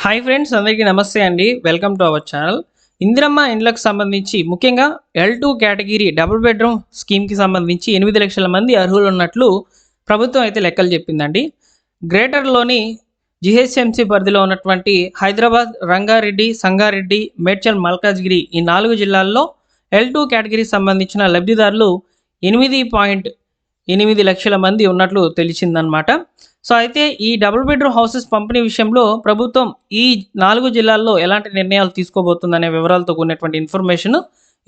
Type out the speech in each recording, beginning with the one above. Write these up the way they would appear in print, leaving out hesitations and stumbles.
Hi friends, అందరికీ నమస్తే అండి. Welcome to our channel. Indiramma ఇండ్లకు సంబంధించి ముఖ్యంగా L2 కేటగిరీ డబుల్ బెడ్రూమ్ స్కీమ్కి సంబంధించి 8 లక్షల మంది అర్హులు ఉన్నట్లు ప్రభుత్వం అయితే లెక్కలు చెప్పిందండి. గ్రేటర్లోని జిహెచ్ఎంసీ పరిధిలో ఉన్నటువంటి హైదరాబాద్, రంగారెడ్డి, సంగారెడ్డి, మేడ్చల్, మల్కాజ్గిరి ఈ 4 జిల్లాల్లో L2 కేటగిరీకి సంబంధించిన లబ్ధిదారులు 8.8 లక్షల మంది ఉన్నట్లు తెలిసిందనమాట. సో అయితే ఈ డబుల్ బెడ్రూమ్ హౌసెస్ పంపిణీ విషయంలో ప్రభుత్వం ఈ 4 జిల్లాల్లో ఎలాంటి నిర్ణయాలు తీసుకోబోతుందనే వివరాలతో కూడినటువంటి ఇన్ఫర్మేషన్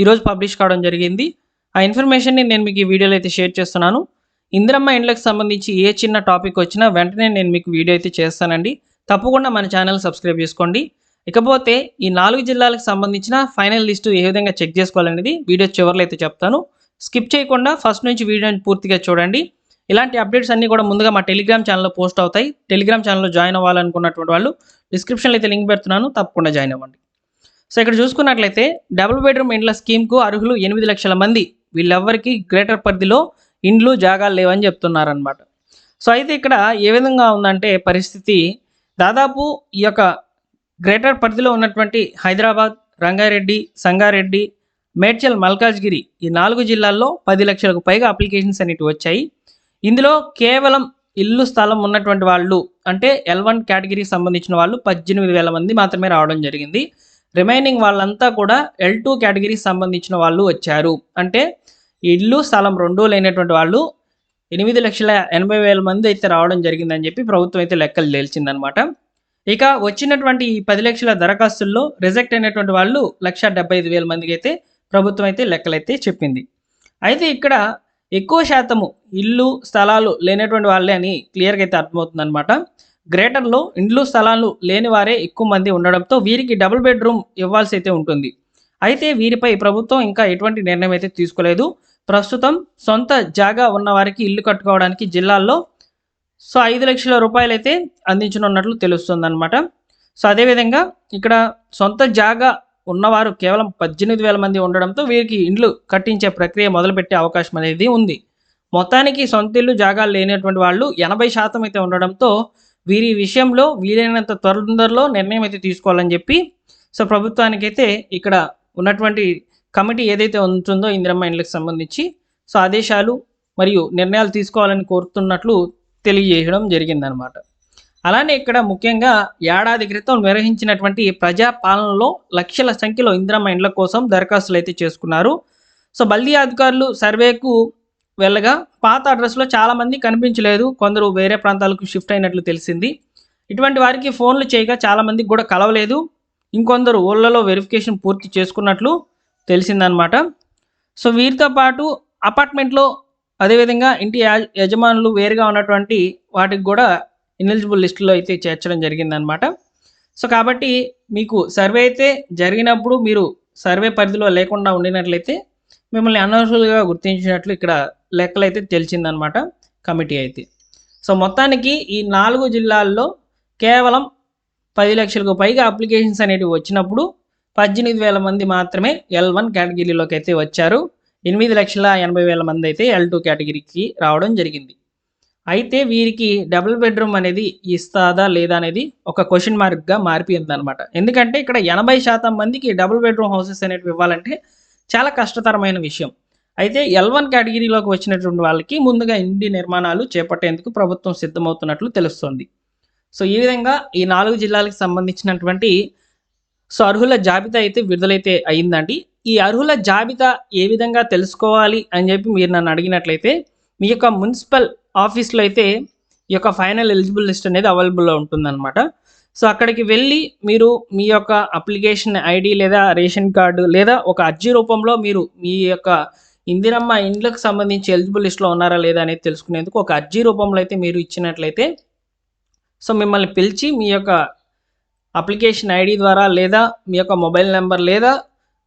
ఈరోజు పబ్లిష్ కావడం జరిగింది. ఆ ఇన్ఫర్మేషన్ని నేను మీకు ఈ వీడియోలో అయితే షేర్ చేస్తున్నాను. ఇందిరమ్మ ఇండ్లకు సంబంధించి ఏ చిన్న టాపిక్ వచ్చినా వెంటనే నేను మీకు వీడియో అయితే చేస్తానండి. తప్పకుండా మన ఛానల్ సబ్స్క్రైబ్ చేసుకోండి. ఇకపోతే ఈ 4 జిల్లాలకు సంబంధించిన ఫైనల్ లిస్టు ఏ విధంగా చెక్ చేసుకోవాలనేది వీడియో చివరిలో అయితే చెప్తాను. స్కిప్ చేయకుండా ఫస్ట్ నుంచి వీడియోని పూర్తిగా చూడండి. ఇలాంటి అప్డేట్స్ అన్నీ కూడా ముందుగా మా టెలిగ్రామ్ ఛానల్లో పోస్ట్ అవుతాయి. టెలిగ్రామ్ ఛానల్లో జాయిన్ అవ్వాలనుకున్నటువంటి వాళ్ళు డిస్క్రిప్షన్లో అయితే లింక్ పెడుతున్నాను, తప్పకుండా జాయిన్ అవ్వండి. సో ఇక్కడ చూసుకున్నట్లయితే డబుల్ బెడ్రూమ్ ఇండ్ల స్కీమ్కు అర్హులు 8 లక్షల మంది. వీళ్ళెవ్వరికీ గ్రేటర్ పరిధిలో ఇండ్లు జాగాలు లేవని చెప్తున్నారనమాట. సో అయితే ఇక్కడ ఏ విధంగా ఉందంటే పరిస్థితి, దాదాపు ఈ యొక్క గ్రేటర్ పరిధిలో ఉన్నటువంటి హైదరాబాద్, రంగారెడ్డి, సంగారెడ్డి, మేడ్చల్, మల్కాజ్గిరి ఈ 4 జిల్లాల్లో 10 లక్షలకు పైగా అప్లికేషన్స్ అనేటివి వచ్చాయి. ఇందులో కేవలం ఇల్లు స్థలం ఉన్నటువంటి వాళ్ళు అంటే L1 కేటగిరీకి సంబంధించిన వాళ్ళు 18,000 మంది మాత్రమే రావడం జరిగింది. రిమైనింగ్ వాళ్ళంతా కూడా L2 కేటగిరీకి సంబంధించిన వాళ్ళు వచ్చారు. అంటే ఇల్లు స్థలం రెండూ లేనటువంటి వాళ్ళు 8,80,000 మంది అయితే రావడం జరిగిందని చెప్పి ప్రభుత్వం అయితే లెక్కలు తేల్చిందనమాట. ఇక వచ్చినటువంటి ఈ 10 లక్షల దరఖాస్తుల్లో రిజెక్ట్ అయినటువంటి వాళ్ళు 1,75,000 మందికి అయితే ప్రభుత్వం అయితే లెక్కలైతే చెప్పింది. అయితే ఇక్కడ ఎక్కువ శాతము ఇల్లు స్థలాలు లేనటువంటి వాళ్ళే అని క్లియర్గా అయితే అర్థమవుతుంది అనమాట. గ్రేటర్లో ఇండ్లు స్థలాలు లేని వారే ఎక్కువ మంది ఉండడంతో వీరికి డబుల్ బెడ్రూమ్ ఇవ్వాల్సి అయితే ఉంటుంది. అయితే వీరిపై ప్రభుత్వం ఇంకా ఎటువంటి నిర్ణయం అయితే తీసుకోలేదు. ప్రస్తుతం సొంత జాగా ఉన్న వారికి ఇల్లు కట్టుకోవడానికి జిల్లాల్లో 5 లక్షల రూపాయలు అయితే అందించనున్నట్లు తెలుస్తుంది అనమాట. సో అదేవిధంగా ఇక్కడ సొంత జాగా ఉన్నవారు కేవలం 18,000 మంది ఉండడంతో వీరికి ఇండ్లు కట్టించే ప్రక్రియ మొదలుపెట్టే అవకాశం అనేది ఉంది. మొత్తానికి సొంత ఇల్లు జాగాలు లేనటువంటి వాళ్ళు 80% అయితే ఉండడంతో వీరి విషయంలో వీలైనంత తొందరలో నిర్ణయం అయితే తీసుకోవాలని చెప్పి సో ప్రభుత్వానికైతే ఇక్కడ ఉన్నటువంటి కమిటీ ఏదైతే ఉంటుందో ఇందిరమ్మ ఇండ్లకు సంబంధించి సో ఆదేశాలు మరియు నిర్ణయాలు తీసుకోవాలని కోరుతున్నట్లు తెలియజేయడం జరిగిందనమాట. అలానే ఇక్కడ ముఖ్యంగా ఏడాది క్రితం నిర్వహించినటువంటి ప్రజాపాలనలో లక్షల సంఖ్యలో ఇందిరమ్మ ఇండ్ల కోసం దరఖాస్తులు అయితే చేసుకున్నారు. సో బల్దీ అధికారులు సర్వేకు వెళ్ళగా పాత అడ్రస్లో చాలామంది కనిపించలేదు, కొందరు వేరే ప్రాంతాలకు షిఫ్ట్ అయినట్లు తెలిసింది. ఇటువంటి వారికి ఫోన్లు చేయగా చాలామందికి కూడా కలవలేదు, ఇంకొందరు ఊళ్ళలో వెరిఫికేషన్ పూర్తి చేసుకున్నట్లు తెలిసిందనమాట. సో వీరితో పాటు అపార్ట్మెంట్లో అదేవిధంగా ఇంటి యజమానులు వేరుగా ఉన్నటువంటి వాటికి కూడా ఇనెలిజిబుల్ లిస్టులో అయితే చేర్చడం జరిగిందనమాట. సో కాబట్టి మీకు సర్వే అయితే జరిగినప్పుడు మీరు సర్వే పరిధిలో లేకుండా ఉండినట్లయితే మిమ్మల్ని అనర్హులుగా గుర్తించినట్లు ఇక్కడ లెక్కలైతే తెలిసిందనమాట కమిటీ అయితే. సో మొత్తానికి ఈ 4 జిల్లాల్లో కేవలం 10 లక్షలకు పైగా అప్లికేషన్స్ అనేటివి వచ్చినప్పుడు 18,000 మంది మాత్రమే L1 కేటగిరీలోకి అయితే వచ్చారు. 8,80,000 మంది అయితే L2 కేటగిరీకి రావడం జరిగింది. అయితే వీరికి డబుల్ బెడ్రూమ్ అనేది ఇస్తాదా లేదా అనేది ఒక క్వశ్చన్ మార్క్గా మారిపోయింది అనమాట. ఎందుకంటే ఇక్కడ 80% మందికి డబుల్ బెడ్రూమ్ హౌసెస్ అనేవి ఇవ్వాలంటే చాలా కష్టతరమైన విషయం. అయితే L1 కేటగిరీలోకి వచ్చినటువంటి వాళ్ళకి ముందుగా ఇంటి నిర్మాణాలు చేపట్టేందుకు ప్రభుత్వం సిద్ధమవుతున్నట్లు తెలుస్తోంది. సో ఈ విధంగా ఈ 4 జిల్లాలకు సంబంధించినటువంటి అర్హుల జాబితా అయితే విడుదలైతే అయిందండి. ఈ అర్హుల జాబితా ఏ విధంగా తెలుసుకోవాలి అని చెప్పి మీరు నన్ను అడిగినట్లయితే మీ యొక్క మున్సిపల్ ఆఫీస్లో అయితే ఈ యొక్క ఫైనల్ ఎలిజిబుల్ లిస్ట్ అనేది అవైలబుల్లో ఉంటుందన్నమాట. సో అక్కడికి వెళ్ళి మీరు మీ యొక్క అప్లికేషన్ ఐడి లేదా రేషన్ కార్డు లేదా ఒక అర్జీ రూపంలో మీరు మీ యొక్క ఇందిరమ్మ ఇండ్లకు సంబంధించి ఎలిజిబుల్ లిస్ట్లో ఉన్నారా లేదా అనేది తెలుసుకునేందుకు ఒక అర్జీ రూపంలో అయితే మీరు ఇచ్చినట్లయితే సో మిమ్మల్ని పిలిచి మీ యొక్క అప్లికేషన్ ఐడి ద్వారా లేదా మీ యొక్క మొబైల్ నెంబర్ లేదా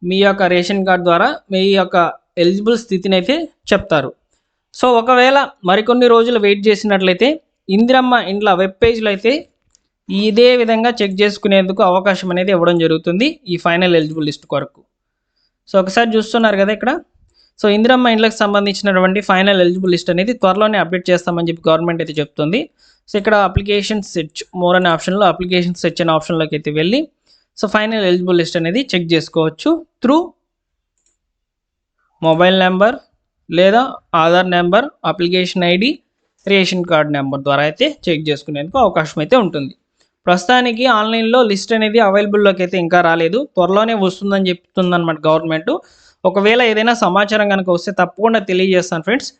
మీ యొక్క రేషన్ కార్డు ద్వారా మీ యొక్క ఎలిజిబుల్ స్థితిని అయితే చెప్తారు. సో ఒకవేళ మరికొన్ని రోజులు వెయిట్ చేసినట్లయితే ఇందిరమ్మ ఇండ్ల వెబ్ పేజ్లో అయితే ఇదే విధంగా చెక్ చేసుకునేందుకు అవకాశం అనేది ఇవ్వడం జరుగుతుంది ఈ ఫైనల్ ఎలిజిబుల్ లిస్ట్ కొరకు. సో ఒకసారి చూస్తున్నారు కదా ఇక్కడ. సో ఇందిరమ్మ ఇండ్లకు సంబంధించినటువంటి ఫైనల్ ఎలిజిబుల్ లిస్ట్ అనేది త్వరలోనే అప్డేట్ చేస్తామని చెప్పి గవర్నమెంట్ అయితే చెప్తుంది. సో ఇక్కడ అప్లికేషన్ సెర్చ్ మోర్ అనే ఆప్షన్లో అప్లికేషన్ సెర్చ్ అనే ఆప్షన్లోకి అయితే వెళ్ళి సో ఫైనల్ ఎలిజిబుల్ లిస్ట్ అనేది చెక్ చేసుకోవచ్చు త్రూ మొబైల్ నెంబర్ లేదా Aadhaar number, application ID, ration card number ద్వారా అయితే చెక్ చేసుకునేందుకు అవకాశం అయితే ఉంటుంది. ప్రస్తుతానికి ఆన్లైన్లో లిస్ట్ అనేది అవైలబుల్లోకి అయితే ఇంకా రాలేదు, త్వరలోనే వస్తుందని చెప్తుందన్నమాట గవర్నమెంట్. ఒకవేళ ఏదైనా సమాచారం కనుక వస్తే తప్పకుండా తెలియజేస్తాను ఫ్రెండ్స్.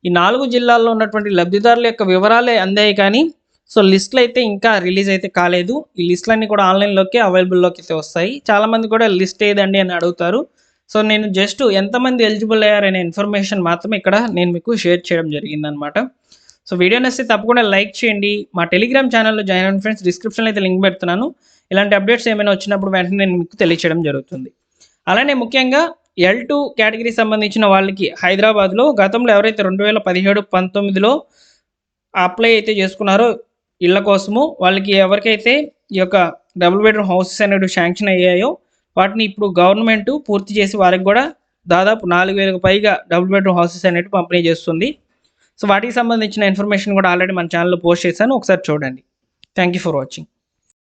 ఈ 4 జిల్లాల్లో ఉన్నటువంటి లబ్ధిదారుల యొక్క వివరాలే అందాయి కానీ సో లిస్టులు అయితే ఇంకా రిలీజ్ అయితే కాలేదు. ఈ లిస్టులన్నీ కూడా ఆన్లైన్లోకి అవైలబుల్లోకి అయితే వస్తాయి. చాలామంది కూడా లిస్ట్ ఏదండి అని అడుగుతారు. సో నేను జస్ట్ ఎంతమంది ఎలిజిబుల్ అయ్యారనే ఇన్ఫర్మేషన్ మాత్రమే ఇక్కడ నేను మీకు షేర్ చేయడం జరిగిందనమాట. సో వీడియో నచ్చితే తప్పకుండా లైక్ చేయండి. మా టెలిగ్రామ్ ఛానల్లో జాయిన్ అవ్వండి ఫ్రెండ్స్. డిస్క్రిప్షన్లో అయితే లింక్ పెడుతున్నాను. ఇలాంటి అప్డేట్స్ ఏమైనా వచ్చినప్పుడు వెంటనే నేను మీకు తెలియచేయడం జరుగుతుంది. అలానే ముఖ్యంగా L2 కేటగిరీ సంబంధించిన వాళ్ళకి హైదరాబాద్లో గతంలో ఎవరైతే 2017-19లో అప్లై అయితే చేసుకున్నారో ఇళ్ల కోసము, వాళ్ళకి ఎవరికైతే ఈ యొక్క డబుల్ బెడ్రూమ్ హౌసెస్ అనేవి శాంక్షన్ అయ్యాయో వాటిని ఇప్పుడు గవర్నమెంట్ పూర్తి చేసి వారికి కూడా దాదాపు 4,000కు పైగా డబుల్ బెడ్రూమ్ హౌసెస్ అనేవి పంపిణీ చేస్తుంది. సో వాటికి సంబంధించిన ఇన్ఫర్మేషన్ కూడా ఆల్రెడీ మన ఛానల్లో పోస్ట్ చేశాను, ఒకసారి చూడండి. Thank you for watching.